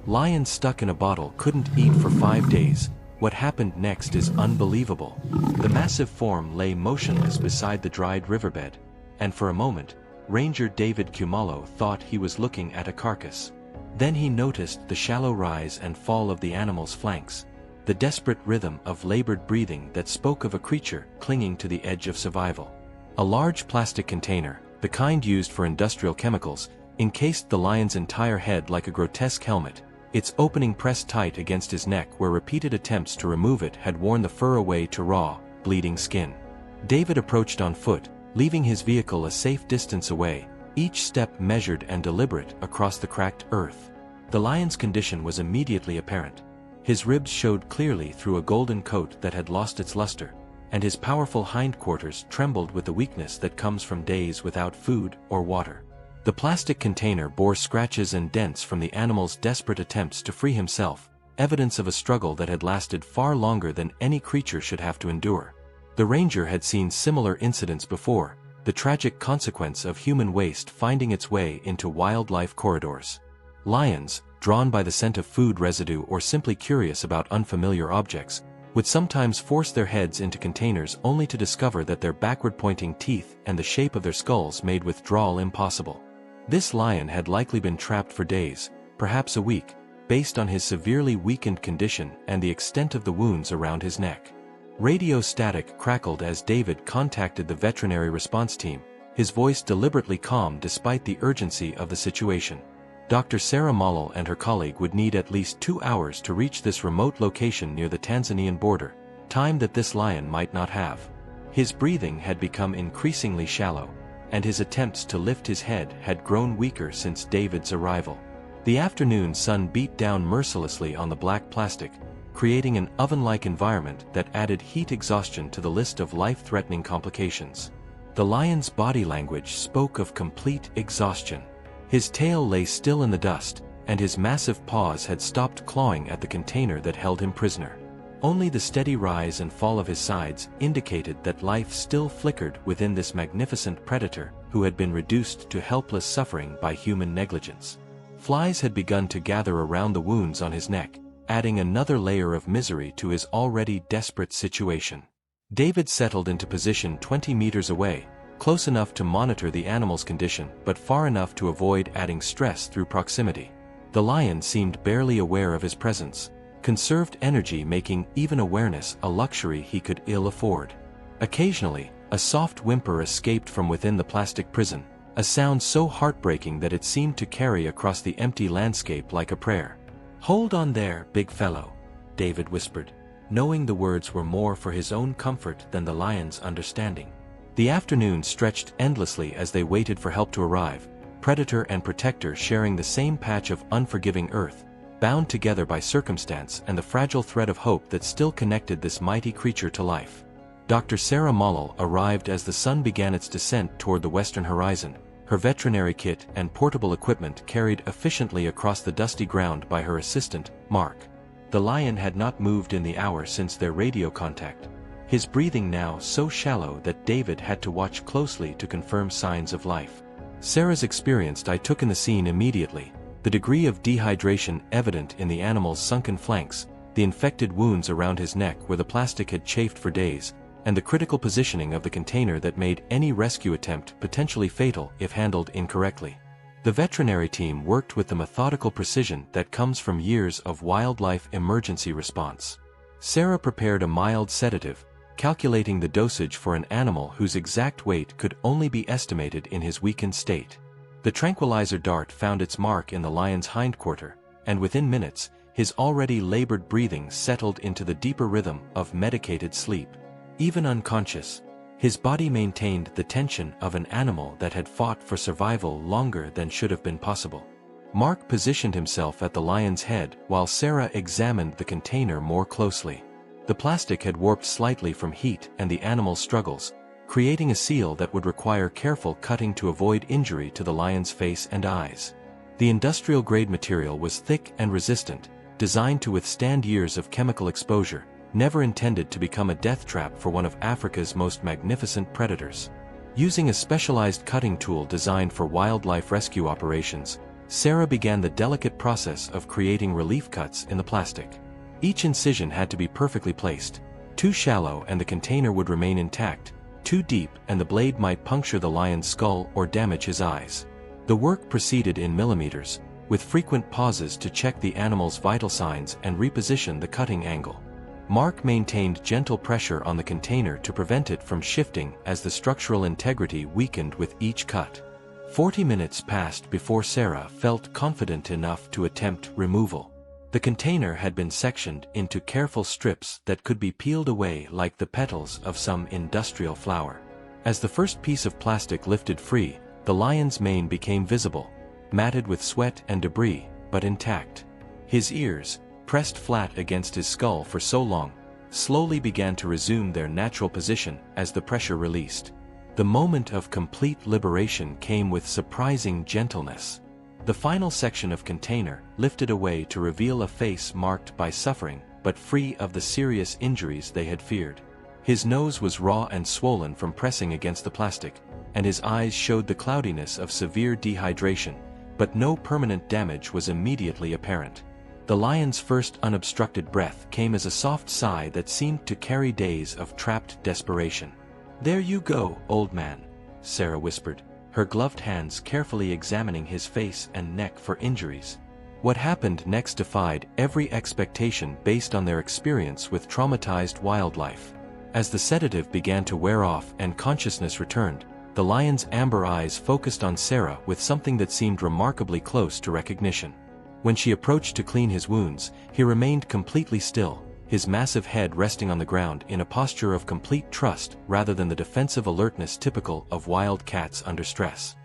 Lion stuck in a bottle couldn't eat for 5 days. What happened next is unbelievable. The massive form lay motionless beside the dried riverbed, and for a moment, Ranger David Kumalo thought he was looking at a carcass. Then he noticed the shallow rise and fall of the animal's flanks, the desperate rhythm of labored breathing that spoke of a creature clinging to the edge of survival. A large plastic container, the kind used for industrial chemicals, encased the lion's entire head like a grotesque helmet, its opening pressed tight against his neck where repeated attempts to remove it had worn the fur away to raw, bleeding skin. David approached on foot, leaving his vehicle a safe distance away, each step measured and deliberate across the cracked earth. The lion's condition was immediately apparent. His ribs showed clearly through a golden coat that had lost its luster, and his powerful hindquarters trembled with the weakness that comes from days without food or water. The plastic container bore scratches and dents from the animal's desperate attempts to free himself, evidence of a struggle that had lasted far longer than any creature should have to endure. The ranger had seen similar incidents before, the tragic consequence of human waste finding its way into wildlife corridors. Lions, drawn by the scent of food residue or simply curious about unfamiliar objects, would sometimes force their heads into containers only to discover that their backward-pointing teeth and the shape of their skulls made withdrawal impossible. This lion had likely been trapped for days, perhaps a week, based on his severely weakened condition and the extent of the wounds around his neck. Radio static crackled as David contacted the veterinary response team, his voice deliberately calm despite the urgency of the situation. Dr. Sarah Mollel and her colleague would need at least 2 hours to reach this remote location near the Tanzanian border, time that this lion might not have. His breathing had become increasingly shallow, and his attempts to lift his head had grown weaker since David's arrival. The afternoon sun beat down mercilessly on the black plastic, creating an oven-like environment that added heat exhaustion to the list of life-threatening complications. The lion's body language spoke of complete exhaustion. His tail lay still in the dust, and his massive paws had stopped clawing at the container that held him prisoner. Only the steady rise and fall of his sides indicated that life still flickered within this magnificent predator who had been reduced to helpless suffering by human negligence. Flies had begun to gather around the wounds on his neck, adding another layer of misery to his already desperate situation. David settled into position 20 meters away, close enough to monitor the animal's condition but far enough to avoid adding stress through proximity. The lion seemed barely aware of his presence, conserved energy making even awareness a luxury he could ill afford. Occasionally, a soft whimper escaped from within the plastic prison, a sound so heartbreaking that it seemed to carry across the empty landscape like a prayer. "Hold on there, big fellow," David whispered, knowing the words were more for his own comfort than the lion's understanding. The afternoon stretched endlessly as they waited for help to arrive, predator and protector sharing the same patch of unforgiving earth, bound together by circumstance and the fragile thread of hope that still connected this mighty creature to life. Dr. Sarah Mollel arrived as the sun began its descent toward the western horizon, her veterinary kit and portable equipment carried efficiently across the dusty ground by her assistant, Mark. The lion had not moved in the hour since their radio contact, his breathing now so shallow that David had to watch closely to confirm signs of life. Sarah's experienced eye took in the scene immediately, the degree of dehydration evident in the animal's sunken flanks, the infected wounds around his neck where the plastic had chafed for days, and the critical positioning of the container that made any rescue attempt potentially fatal if handled incorrectly. The veterinary team worked with the methodical precision that comes from years of wildlife emergency response. Sarah prepared a mild sedative, calculating the dosage for an animal whose exact weight could only be estimated in his weakened state. The tranquilizer dart found its mark in the lion's hindquarter, and within minutes, his already labored breathing settled into the deeper rhythm of medicated sleep. Even unconscious, his body maintained the tension of an animal that had fought for survival longer than should have been possible. Mark positioned himself at the lion's head while Sarah examined the container more closely. The plastic had warped slightly from heat and the animal's struggles, creating a seal that would require careful cutting to avoid injury to the lion's face and eyes. The industrial-grade material was thick and resistant, designed to withstand years of chemical exposure, never intended to become a death trap for one of Africa's most magnificent predators. Using a specialized cutting tool designed for wildlife rescue operations, Sarah began the delicate process of creating relief cuts in the plastic. Each incision had to be perfectly placed. Too shallow and the container would remain intact, too deep and the blade might puncture the lion's skull or damage his eyes. The work proceeded in millimeters, with frequent pauses to check the animal's vital signs and reposition the cutting angle. Mark maintained gentle pressure on the container to prevent it from shifting as the structural integrity weakened with each cut. 40 minutes passed before Sarah felt confident enough to attempt removal. The container had been sectioned into careful strips that could be peeled away like the petals of some industrial flower. As the first piece of plastic lifted free, the lion's mane became visible, matted with sweat and debris, but intact. His ears, pressed flat against his skull for so long, slowly began to resume their natural position as the pressure released. The moment of complete liberation came with surprising gentleness. The final section of container lifted away to reveal a face marked by suffering, but free of the serious injuries they had feared. His nose was raw and swollen from pressing against the plastic, and his eyes showed the cloudiness of severe dehydration, but no permanent damage was immediately apparent. The lion's first unobstructed breath came as a soft sigh that seemed to carry days of trapped desperation. "There you go, old man," Sarah whispered, her gloved hands carefully examining his face and neck for injuries. What happened next defied every expectation based on their experience with traumatized wildlife. As the sedative began to wear off and consciousness returned, the lion's amber eyes focused on Sarah with something that seemed remarkably close to recognition. When she approached to clean his wounds, he remained completely still, his massive head resting on the ground in a posture of complete trust rather than the defensive alertness typical of wild cats under stress.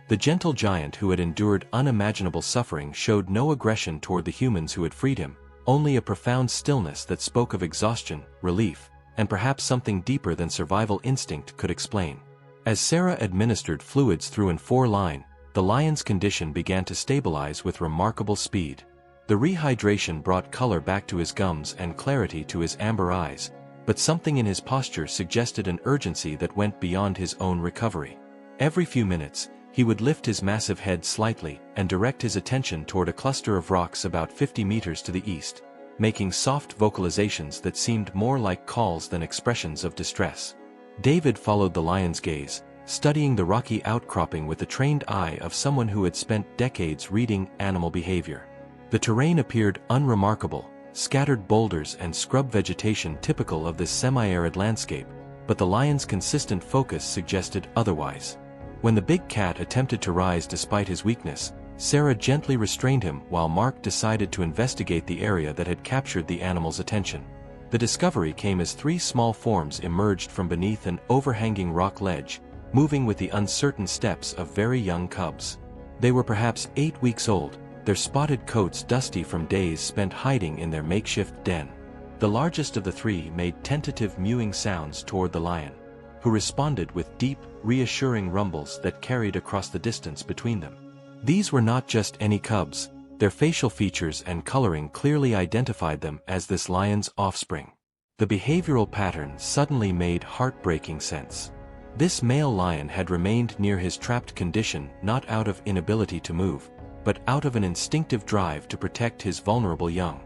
The gentle giant who had endured unimaginable suffering showed no aggression toward the humans who had freed him, only a profound stillness that spoke of exhaustion, relief, and perhaps something deeper than survival instinct could explain. As Sarah administered fluids through an 4-line, the lion's condition began to stabilize with remarkable speed. The rehydration brought color back to his gums and clarity to his amber eyes, but something in his posture suggested an urgency that went beyond his own recovery. Every few minutes, he would lift his massive head slightly and direct his attention toward a cluster of rocks about 50 meters to the east, making soft vocalizations that seemed more like calls than expressions of distress. David followed the lion's gaze, studying the rocky outcropping with the trained eye of someone who had spent decades reading animal behavior. The terrain appeared unremarkable, scattered boulders and scrub vegetation typical of this semi-arid landscape, but the lion's consistent focus suggested otherwise. When the big cat attempted to rise despite his weakness, Sarah gently restrained him while Mark decided to investigate the area that had captured the animal's attention. The discovery came as 3 small forms emerged from beneath an overhanging rock ledge, moving with the uncertain steps of very young cubs. They were perhaps 8 weeks old, their spotted coats dusty from days spent hiding in their makeshift den. The largest of the 3 made tentative mewing sounds toward the lion, who responded with deep, reassuring rumbles that carried across the distance between them. These were not just any cubs, their facial features and coloring clearly identified them as this lion's offspring. The behavioral pattern suddenly made heartbreaking sense. This male lion had remained near his trapped condition not out of inability to move, but out of an instinctive drive to protect his vulnerable young.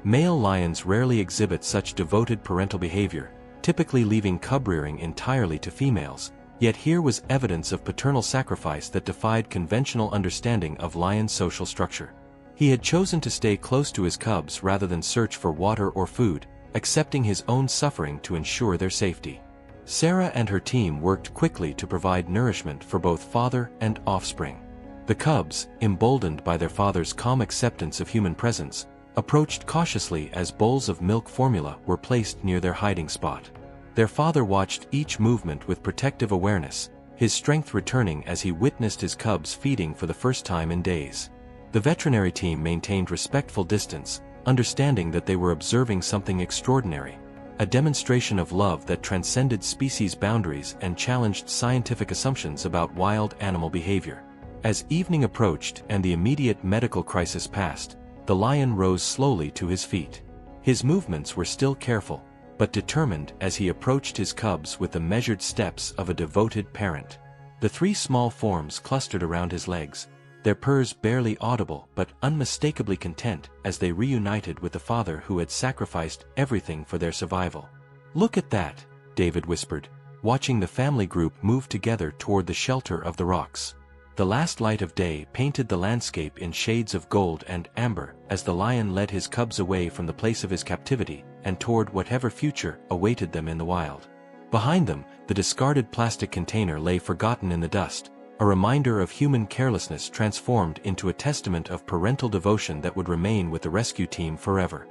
Male lions rarely exhibit such devoted parental behavior, typically leaving cub rearing entirely to females, yet here was evidence of paternal sacrifice that defied conventional understanding of lion social structure. He had chosen to stay close to his cubs rather than search for water or food, accepting his own suffering to ensure their safety. Sarah and her team worked quickly to provide nourishment for both father and offspring. The cubs, emboldened by their father's calm acceptance of human presence, approached cautiously as bowls of milk formula were placed near their hiding spot. Their father watched each movement with protective awareness, his strength returning as he witnessed his cubs feeding for the first time in days. The veterinary team maintained respectful distance, understanding that they were observing something extraordinary, a demonstration of love that transcended species boundaries and challenged scientific assumptions about wild animal behavior. As evening approached and the immediate medical crisis passed, the lion rose slowly to his feet. His movements were still careful, but determined as he approached his cubs with the measured steps of a devoted parent. The 3 small forms clustered around his legs, their purrs barely audible but unmistakably content as they reunited with the father who had sacrificed everything for their survival. "Look at that," David whispered, watching the family group move together toward the shelter of the rocks. The last light of day painted the landscape in shades of gold and amber as the lion led his cubs away from the place of his captivity and toward whatever future awaited them in the wild. Behind them, the discarded plastic container lay forgotten in the dust, a reminder of human carelessness transformed into a testament of parental devotion that would remain with the rescue team forever.